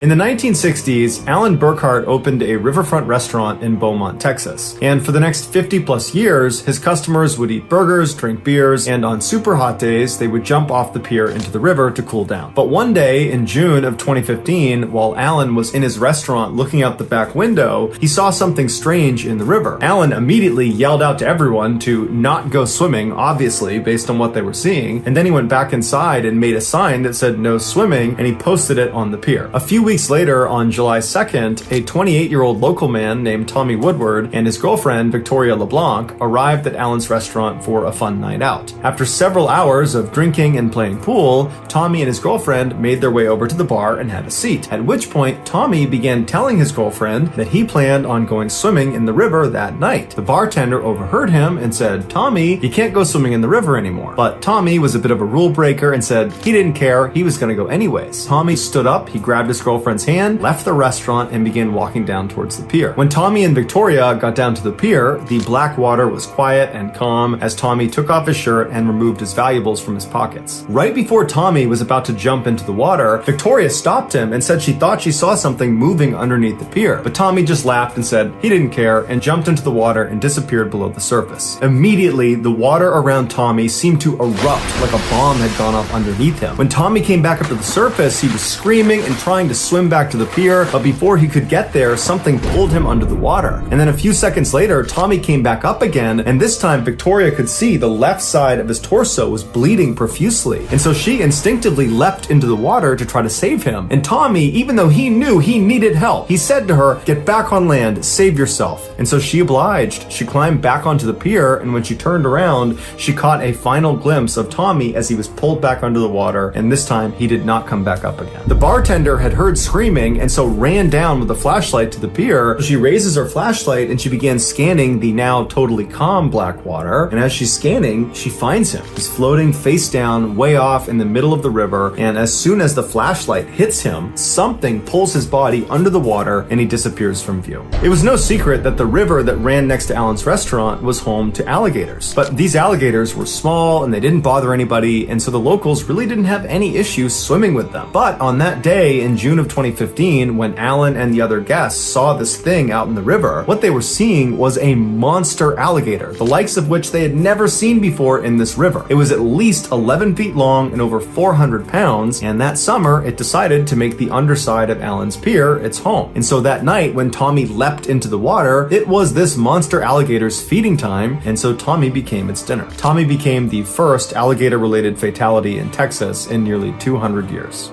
In the 1960s, Alan Burkhart opened a riverfront restaurant in Beaumont, Texas. And for the next 50 plus years, his customers would eat burgers, drink beers, and on super hot days, they would jump off the pier into the river to cool down. But one day in June of 2015, while Alan was in his restaurant looking out the back window, he saw something strange in the river. Alan immediately yelled out to everyone to not go swimming, obviously, based on what they were seeing. And then he went back inside and made a sign that said no swimming, and he posted it on the pier. A few weeks later, on July 2nd, a 28-year-old local man named Tommy Woodward and his girlfriend, Victoria LeBlanc, arrived at Alan's restaurant for a fun night out. After several hours of drinking and playing pool, Tommy and his girlfriend made their way over to the bar and had a seat, at which point Tommy began telling his girlfriend that he planned on going swimming in the river that night. The bartender overheard him and said, "Tommy, you can't go swimming in the river anymore." But Tommy was a bit of a rule breaker and said he didn't care, he was gonna go anyways. Tommy stood up, he grabbed his girlfriend's hand, left the restaurant, and began walking down towards the pier. When Tommy and Victoria got down to the pier, the black water was quiet and calm as Tommy took off his shirt and removed his valuables from his pockets. Right before Tommy was about to jump into the water, Victoria stopped him and said she thought she saw something moving underneath the pier. But Tommy just laughed and said he didn't care and jumped into the water and disappeared below the surface. Immediately, the water around Tommy seemed to erupt like a bomb had gone off underneath him. When Tommy came back up to the surface, he was screaming and trying to swim back to the pier, but before he could get there, something pulled him under the water. And then a few seconds later, Tommy came back up again, and this time Victoria could see the left side of his torso was bleeding profusely. And so she instinctively leapt into the water to try to save him. And Tommy, even though he knew he needed help, he said to her, "Get back on land, save yourself." And so she obliged. She climbed back onto the pier, and when she turned around, she caught a final glimpse of Tommy as he was pulled back under the water, and this time he did not come back up again. The bartender had heard screaming and so ran down with a flashlight to the pier. She raises her flashlight and she began scanning the now totally calm black water. And as she's scanning, she finds him. He's floating face down way off in the middle of the river. And as soon as the flashlight hits him, something pulls his body under the water and he disappears from view. It was no secret that the river that ran next to Alan's restaurant was home to alligators. But these alligators were small and they didn't bother anybody. And so the locals really didn't have any issue swimming with them. But on that day in June of 2015, when Alan and the other guests saw this thing out in the river, what they were seeing was a monster alligator, the likes of which they had never seen before in this river. It was at least 11 feet long and over 400 pounds, and that summer it decided to make the underside of Alan's pier its home. And so that night when Tommy leapt into the water, it was this monster alligator's feeding time, and so Tommy became its dinner. Tommy became the first alligator-related fatality in Texas in nearly 200 years.